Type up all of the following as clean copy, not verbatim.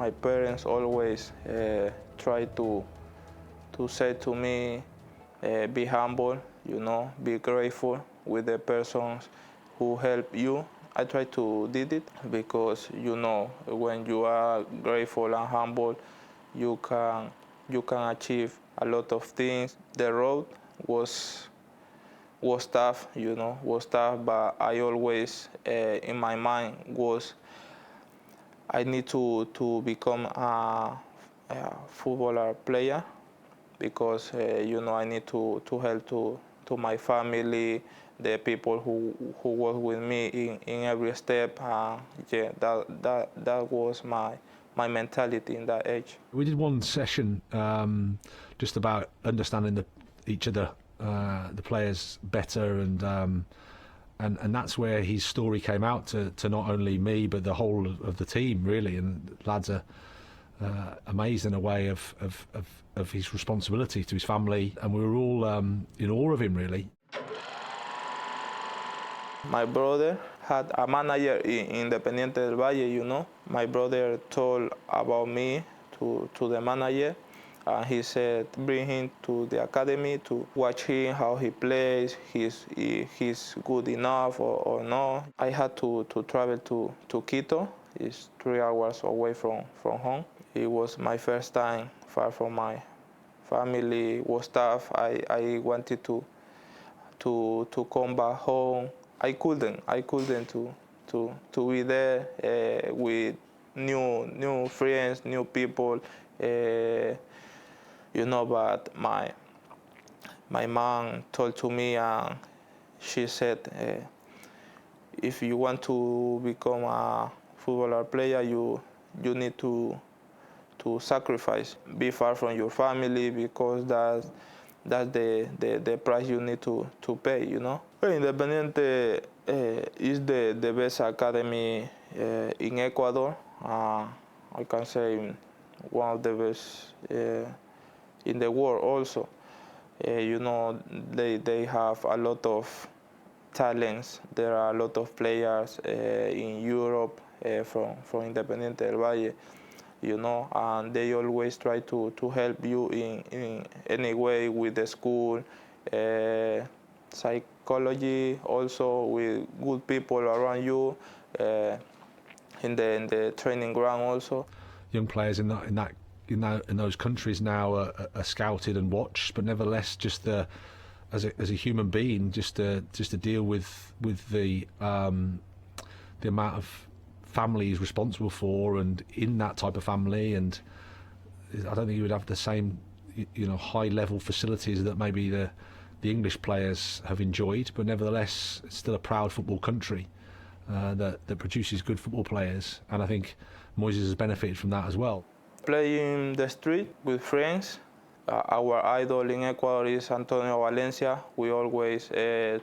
My parents always try to say to me, be humble, be grateful with the persons who help you. I try to did it because when you are grateful and humble, you can achieve a lot of things. The road was tough, was tough, but I always in my mind was I need to become a footballer player because I need to help to my family, the people who work with me in every step. Yeah, that was my mentality in that age. We did one session just about understanding each other, the players better, and that's where his story came out to not only me but the whole of the team, really. And lads are amazed in a way of his responsibility to his family, and we were all in awe of him, really. My brother had a manager in Independiente del Valle, My brother told about me to the manager, and he said, bring him to the academy to watch him, how he plays, he's good enough or not. I had to travel to Quito. It's 3 hours away from home. It was my first time far from my family. It was tough. I wanted to come back home. I couldn't to be there with new friends, new people, but my mom told to me, and she said, if you want to become a footballer player, you need to sacrifice, be far from your family, because that's the price you need to pay, Independiente is the best academy in Ecuador. I can say one of the best in the world also. They have a lot of talents. There are a lot of players in Europe from Independiente del Valle, and they always try to help you in any way with the school, psychology, also with good people around you, in the training ground also. Young players in those countries now are scouted and watched, but nevertheless, just as a human being, just to deal with the amount of family he's responsible for, and in that type of family, and I don't think he would have the same high level facilities that maybe the English players have enjoyed, but nevertheless it's still a proud football country that produces good football players, and I think Moises has benefited from that as well. Playing the street with friends. Our idol in Ecuador is Antonio Valencia. We always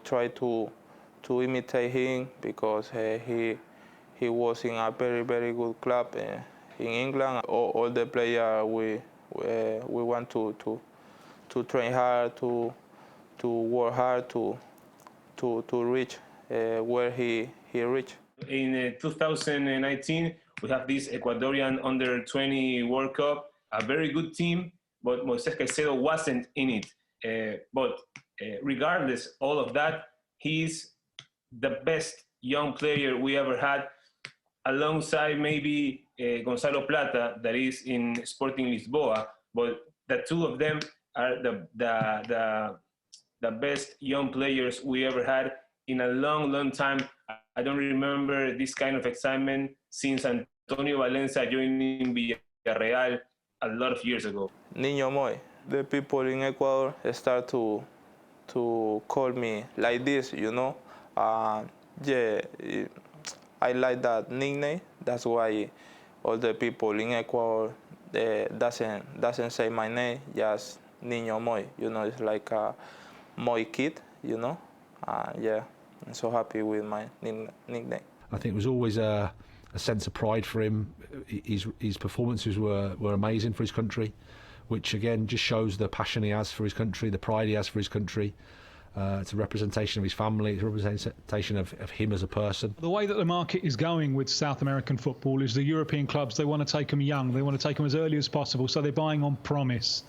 try to imitate him because he was in a very, very good club in England. All the players we want to train hard, to work hard to reach where he reached. In 2019, we have this Ecuadorian Under-20 World Cup, a very good team, but Moises Caicedo wasn't in it. But regardless all of that, he's the best young player we ever had, alongside maybe Gonzalo Plata, that is in Sporting Lisboa. But the two of them are the best young players we ever had in a long time. I don't remember this kind of excitement since Antonio Valencia joining Villarreal a lot of years ago. Niño Moy. The people in Ecuador start to call me like this, I like that nickname. That's why all the people in Ecuador doesn't say my name, just Niño Moy. It's like a Moy kid, Yeah, I'm so happy with my nickname. I think it was always a sense of pride for him. His performances were amazing for his country, which again just shows the passion he has for his country, the pride he has for his country. It's a representation of his family. It's a representation of him as a person. The way that the market is going with South American football is the European clubs, they want to take them young. They want to take them as early as possible, so they're buying on promise.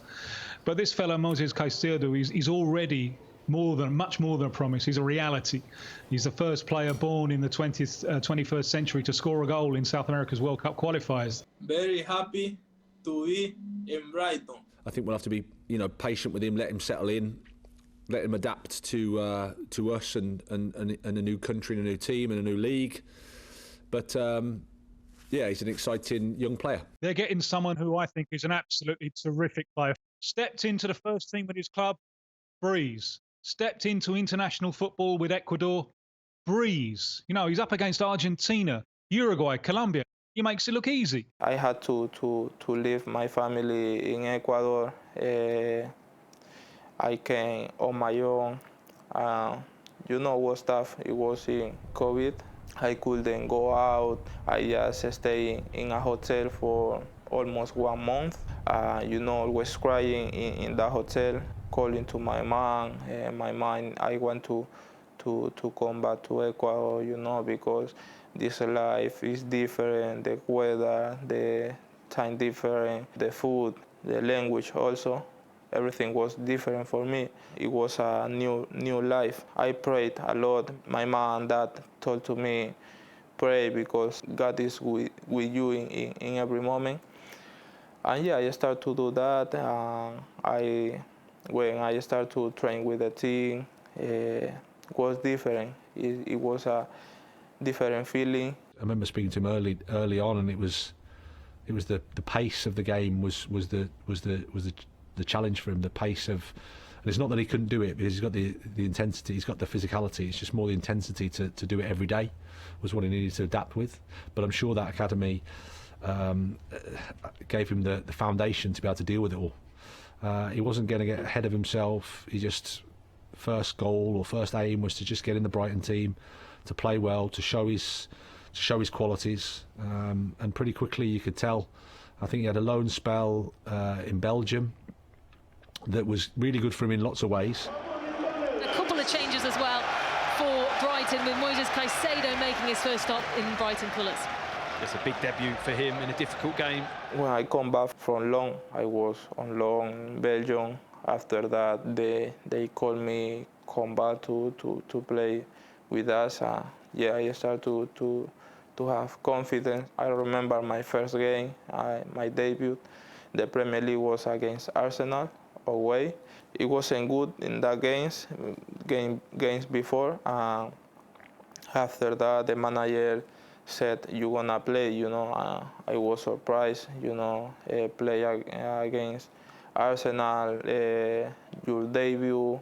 But this fellow, Moises Caicedo, he's already much more than a promise. He's a reality. He's the first player born in the 21st century to score a goal in South America's World Cup qualifiers. Very happy to be in Brighton. I think we'll have to be, patient with him, let him settle in, let him adapt to us and a new country and a new team and a new league. But he's an exciting young player. They're getting someone who I think is an absolutely terrific player. Stepped into the first team with his club, breeze. Stepped into international football with Ecuador, breeze. He's up against Argentina, Uruguay, Colombia. He makes it look easy. I had to leave my family in Ecuador. I came on my own. What stuff? It was in COVID. I couldn't go out. I just stayed in a hotel for almost 1 month. Always crying in the hotel, calling to my mom. My mom, I want to come back to Ecuador, because this life is different, the weather, the time different, the food, the language also. Everything was different for me. It was a new life. I prayed a lot. My mom and dad told to me, pray because God is with you in every moment. And I started to do that. When I started to train with the team, it was different. It was a different feeling. I remember speaking to him early on, and it was the pace of the game was the challenge for him. The pace of, and it's not that he couldn't do it, because he's got the intensity, he's got the physicality. It's just more the intensity to do it every day was what he needed to adapt with. But I'm sure that academy gave him the foundation to be able to deal with it all. He wasn't going to get ahead of himself. He just, first goal or first aim was to just get in the Brighton team, to play well, to show his qualities, and pretty quickly you could tell. I think he had a loan spell in Belgium that was really good for him in lots of ways. A couple of changes as well for Brighton, with Moises Caicedo making his first stop in Brighton colours. It's a big debut for him in a difficult game. When I come back from loan, I was on loan in Belgium. After that, they called me come back to play with us. I started to have confidence. I remember my first game, my debut. The Premier League was against Arsenal away. It wasn't good in that games before. After that, the manager said, "You're gonna play." I was surprised. Play against Arsenal. Your debut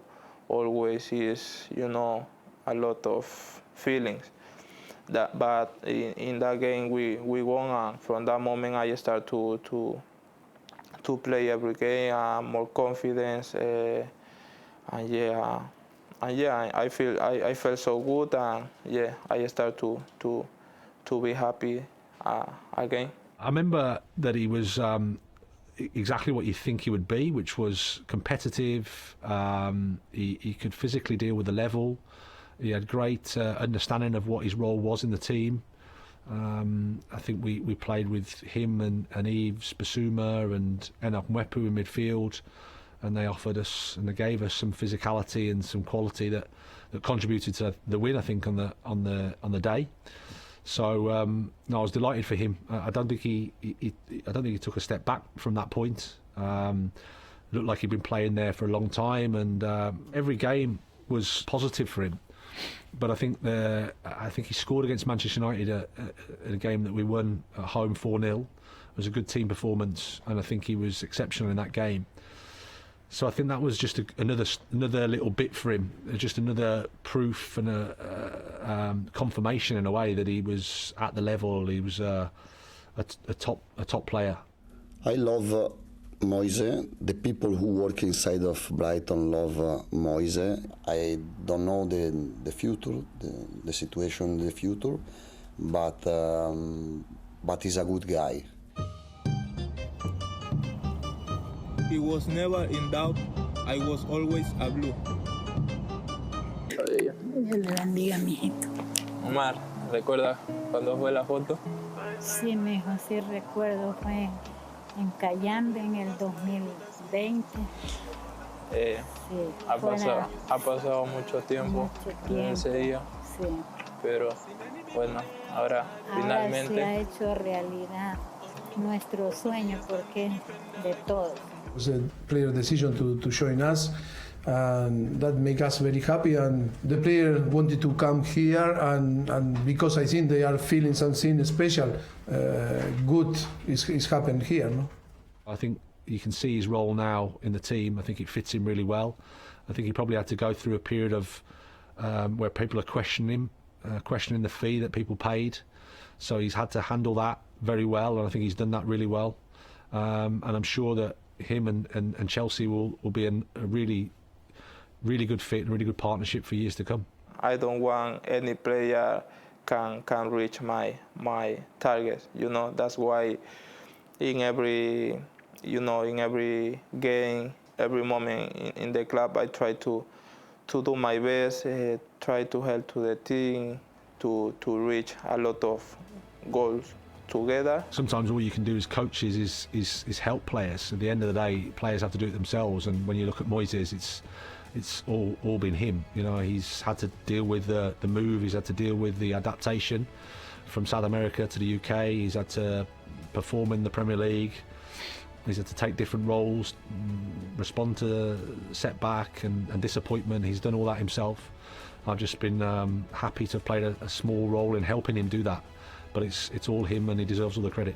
always is, a lot of feelings. But in that game we won, and from that moment I started to play every game, more confidence, I felt so good, and I started to be happy again. I remember that he was exactly what you think he would be, which was competitive. He could physically deal with the level. He had great understanding of what his role was in the team. I think we played with him and Yves Bissouma and Enoch Mwepu in midfield, and they offered us and they gave us some physicality and some quality that contributed to the win, I think, on the day. So I was delighted for him. I don't think he took a step back from that point. Looked like he'd been playing there for a long time, and every game was positive for him. But I think he scored against Manchester United in a game that we won at home 4-0. It was a good team performance, and I think he was exceptional in that game. So I think that was just another little bit for him, just another proof and a confirmation in a way that he was at the level. He was a top player. I love Moise. The people who work inside of Brighton love Moise. I don't know the future, the situation in the future, but he's a good guy. He was never in doubt. I was always a blue. Dios le bendiga, mijito. Omar, ¿recuerdas cuándo fue la foto? Sí, mijo, sí recuerdo, fue en Cayambe en el 2020. Sí, Ha pasado mucho tiempo desde ese día, sí. pero bueno, ahora finalmente... se ha hecho realidad nuestro sueño porque es de todos. It was a player decision to join us, and that make us very happy. And the player wanted to come here, and because I think they are feeling something special, good is happened here. No? I think you can see his role now in the team. I think it fits him really well. I think he probably had to go through a period of where people are questioning him, questioning the fee that people paid. So he's had to handle that very well, and I think he's done that really well. And I'm sure that him and Chelsea will be a really good fit and really good partnership for years to come. I don't want any player can reach my target. You know, that's why in every game, every moment in the club, I try to do my best, try to help to the team to reach a lot of goals together. Sometimes all you can do as coaches is help players. At the end of the day, players have to do it themselves. And when you look at Moises, it's all been him. You know, he's had to deal with the move. He's had to deal with the adaptation from South America to the UK. He's had to perform in the Premier League. He's had to take different roles, respond to setback and disappointment. He's done all that himself. I've just been happy to have played a small role in helping him do that. But it's all him, and he deserves all the credit.